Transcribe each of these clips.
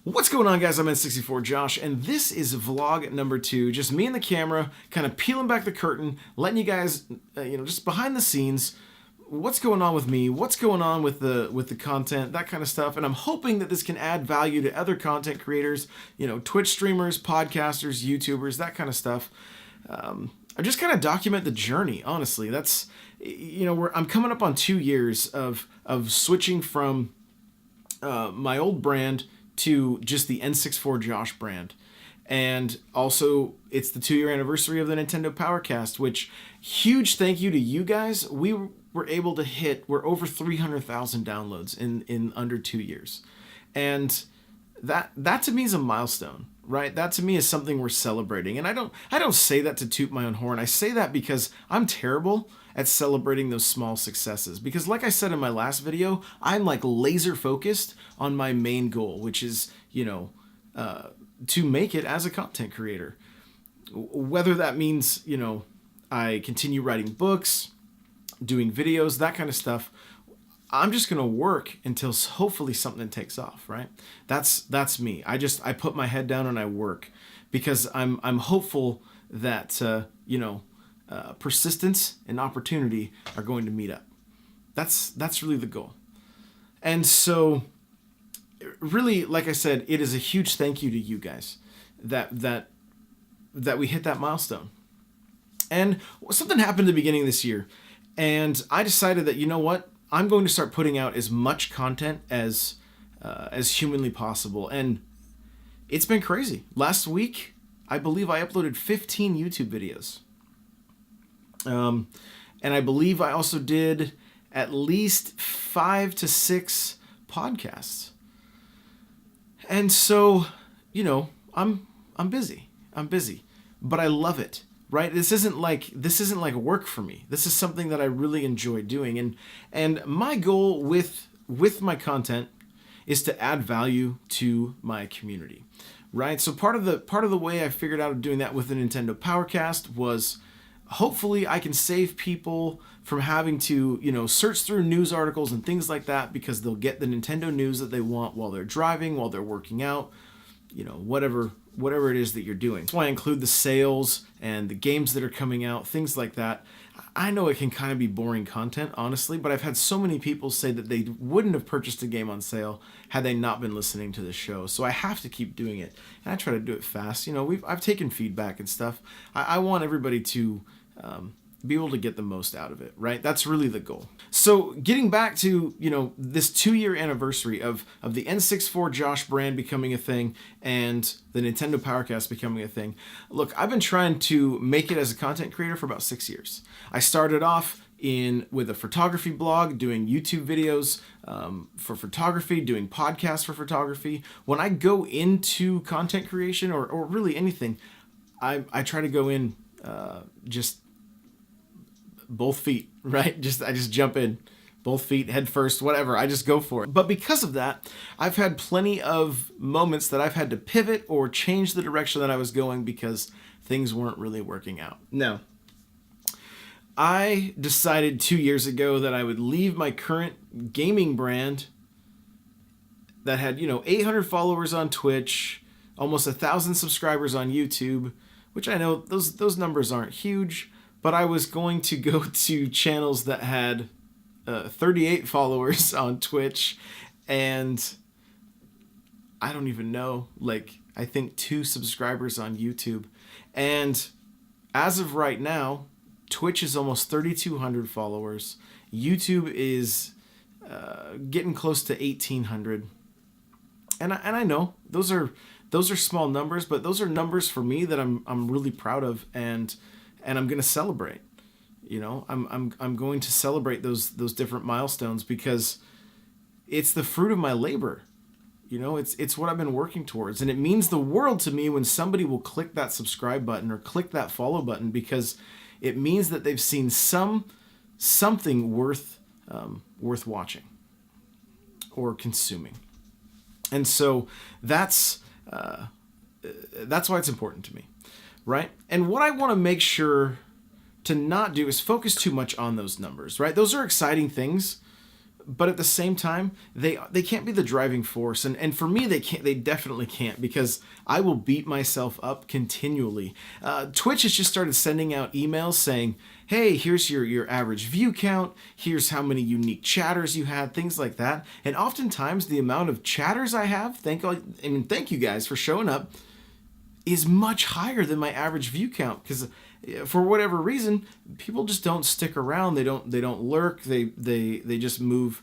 What's going on, guys? I'm N64Josh, and this is vlog number 2. Just me and the camera, kind of peeling back the curtain, letting you guys, just behind the scenes, what's going on with me, what's going on with the content, that kind of stuff. And I'm hoping that this can add value to other content creators, Twitch streamers, podcasters, YouTubers, that kind of stuff. I just kind of document the journey. Honestly, that's, I'm coming up on 2 years of switching from my old brand to just the N64Josh brand. And also, it's the 2-year anniversary of the Nintendo Powercast, which, huge thank you to you guys. We were able to we're over 300,000 downloads in under 2 years. And that to me is a milestone, right? That to me is something we're celebrating. And I don't say that to toot my own horn. I say that because I'm terrible at celebrating those small successes. Because like I said in my last video, I'm like laser focused on my main goal, which is, to make it as a content creator. Whether that means, I continue writing books, doing videos, that kind of stuff. I'm just going to work until hopefully something takes off, right? That's me. I put my head down and I work because I'm hopeful that, persistence and opportunity are going to meet up. That's really the goal. And so really, like I said, it is a huge thank you to you guys that we hit that milestone. And something happened at the beginning of this year, and I decided that, you know what? I'm going to start putting out as much content as humanly possible. And it's been crazy. Last week, I believe I uploaded 15 YouTube videos. And I believe I also did at least 5 to 6 podcasts. And so, I'm busy. But I love it. Right? This isn't like work for me. This is something that I really enjoy doing. And my goal with my content is to add value to my community. Right? So part of the way I figured out doing that with the Nintendo Powercast was hopefully I can save people from having to, search through news articles and things like that, because they'll get the Nintendo news that they want while they're driving, while they're working out, whatever it is that you're doing. That's why I include the sales and the games that are coming out, things like that. I know it can kind of be boring content, honestly, but I've had so many people say that they wouldn't have purchased a game on sale had they not been listening to this show. So I have to keep doing it, and I try to do it fast. I've taken feedback and stuff. I want everybody to be able to get the most out of it, right? That's really the goal. So getting back to, this 2-year anniversary of the N64Josh brand becoming a thing and the Nintendo Powercast becoming a thing. Look, I've been trying to make it as a content creator for about 6 years. I started off with a photography blog, doing YouTube videos for photography, doing podcasts for photography. When I go into content creation or really anything, I try to go in just both feet, right? I just jump in, both feet, head first, whatever. I just go for it. But because of that, I've had plenty of moments that I've had to pivot or change the direction that I was going because things weren't really working out. Now, I decided 2 years ago that I would leave my current gaming brand that had, 800 followers on Twitch, almost 1,000 subscribers on YouTube, which I know those numbers aren't huge, but I was going to go to channels that had 38 followers on Twitch, and I don't even know, I think 2 subscribers on YouTube. And as of right now, Twitch is almost 3,200 followers. YouTube is getting close to 1,800. And I know those are small numbers, but those are numbers for me that I'm really proud of, and I'm going to celebrate. I'm going to celebrate those different milestones because it's the fruit of my labor. It's what I've been working towards, and it means the world to me when somebody will click that subscribe button or click that follow button, because it means that they've seen something worth watching or consuming. And so that's why it's important to me. Right? And what I want to make sure to not do is focus too much on those numbers, right? Those are exciting things, but at the same time, they can't be the driving force. And for me, they definitely can't, because I will beat myself up continually. Twitch has just started sending out emails saying, hey, here's your average view count, here's how many unique chatters you had, things like that. And oftentimes the amount of chatters I have, thank you guys for showing up, is much higher than my average view count, because for whatever reason, people just don't stick around. They don't lurk. They just move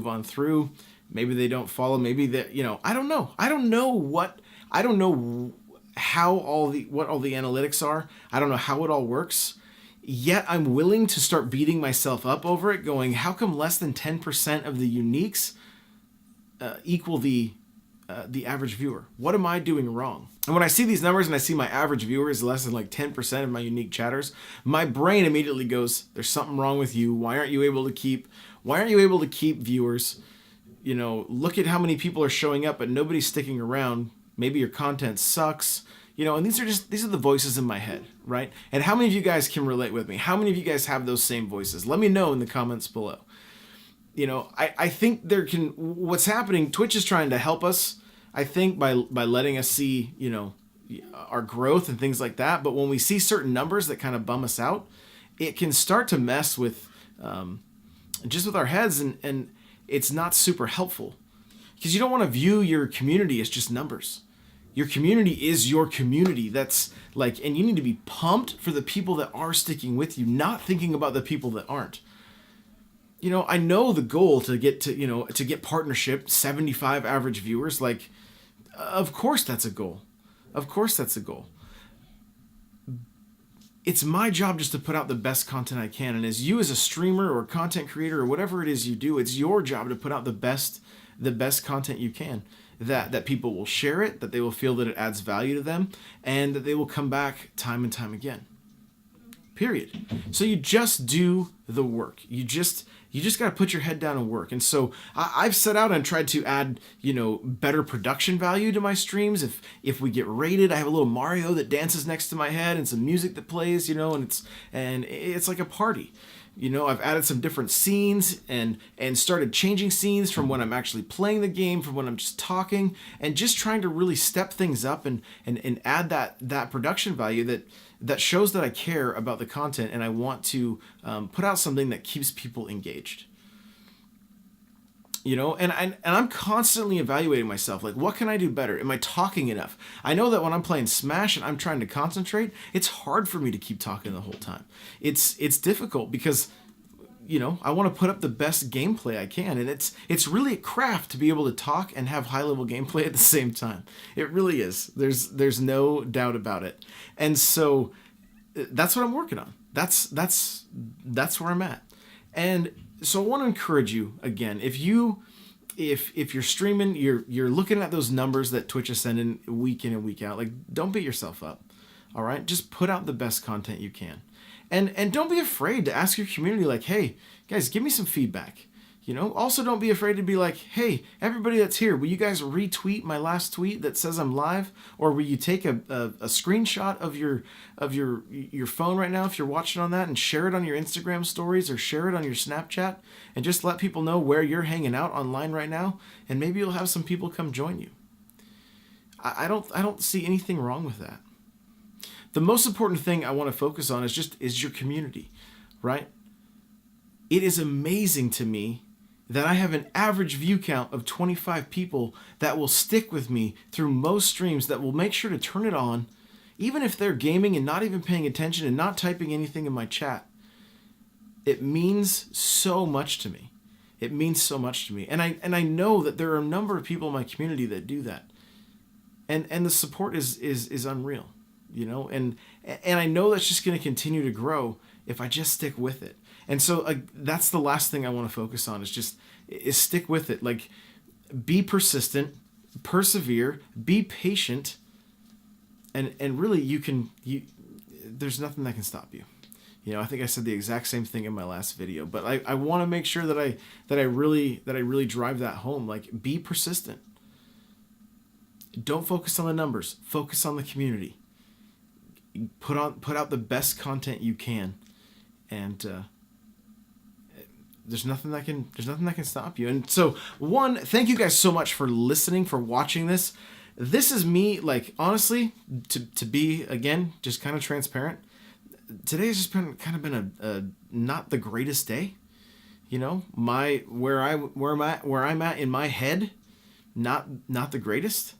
on through. Maybe they don't follow. Maybe that, I don't know. I don't know how what all the analytics are. I don't know how it all works. Yet I'm willing to start beating myself up over it, going, how come less than 10% of the uniques equal the average viewer? What am I doing wrong? And when I see these numbers and I see my average viewer is less than like 10% of my unique chatters, my brain immediately goes, there's something wrong with you. Why aren't you able to keep viewers? Look at how many people are showing up, but nobody's sticking around. Maybe your content sucks. And these are the voices in my head, right? And how many of you guys can relate with me? How many of you guys have those same voices? Let me know in the comments below. I think what's happening, Twitch is trying to help us, I think, by letting us see, our growth and things like that. But when we see certain numbers that kind of bum us out, it can start to mess with just with our heads, and it's not super helpful, because you don't want to view your community as just numbers. Your community is your community. That's and you need to be pumped for the people that are sticking with you, not thinking about the people that aren't. I know the goal to get to get partnership, 75 average viewers. Of course that's a goal. Of course that's a goal. It's my job just to put out the best content I can. And as a streamer or content creator or whatever it is you do, it's your job to put out the best content you can. That people will share it, that they will feel that it adds value to them, and that they will come back time and time again. Period. So you just do the work. You just got to put your head down and work. And so I've set out and tried to add, better production value to my streams. If we get rated, I have a little Mario that dances next to my head and some music that plays, and it's like a party. I've added some different scenes and started changing scenes from when I'm actually playing the game, from when I'm just talking, and just trying to really step things up and add that production value that shows that I care about the content, and I want to put out something that keeps people engaged. And I'm constantly evaluating myself. What can I do better? Am I talking enough? I know that when I'm playing Smash and I'm trying to concentrate, it's hard for me to keep talking the whole time. It's difficult because, I want to put up the best gameplay I can. And it's really a craft to be able to talk and have high level gameplay at the same time. It really is. There's no doubt about it. And so that's what I'm working on. That's where I'm at. And so I want to encourage you again, if you're streaming, you're looking at those numbers that Twitch is sending week in and week out, don't beat yourself up. All right? Just put out the best content you can. And don't be afraid to ask your community, hey, guys, give me some feedback. Also don't be afraid to be hey, everybody that's here, will you guys retweet my last tweet that says I'm live? Or will you take a screenshot of your phone right now if you're watching on that and share it on your Instagram stories or share it on your Snapchat and just let people know where you're hanging out online right now, and maybe you'll have some people come join you. I don't see anything wrong with that. The most important thing I want to focus on is your community, right? It is amazing to me that I have an average view count of 25 people that will stick with me through most streams, that will make sure to turn it on, even if they're gaming and not even paying attention and not typing anything in my chat. It means so much to me. It means so much to me. And I know that there are a number of people in my community that do that. And the support is unreal, and I know that's just going to continue to grow if I just stick with it. And so that's the last thing I want to focus on is stick with it. Be persistent, persevere, be patient, and really there's nothing that can stop you. I think I said the exact same thing in my last video, but I want to make sure that I really drive that home. Be persistent. Don't focus on the numbers. Focus on the community. Put out the best content you can, and there's nothing that can stop you. And so, one, thank you guys so much for listening, for watching this. This is me, like, honestly, to be, again, just kind of transparent. Today has just been kind of been a not the greatest day. You know, where I'm at in my head, not the greatest.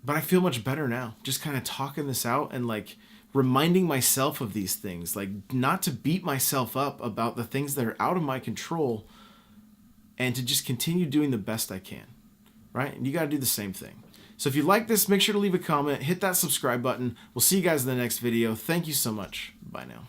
But I feel much better now. Just kind of talking this out and like reminding myself of these things, like not to beat myself up about the things that are out of my control, and to just continue doing the best I can. Right? And you got to do the same thing. So if you like this, make sure to leave a comment, hit that subscribe button. We'll see you guys in the next video. Thank you so much. Bye now.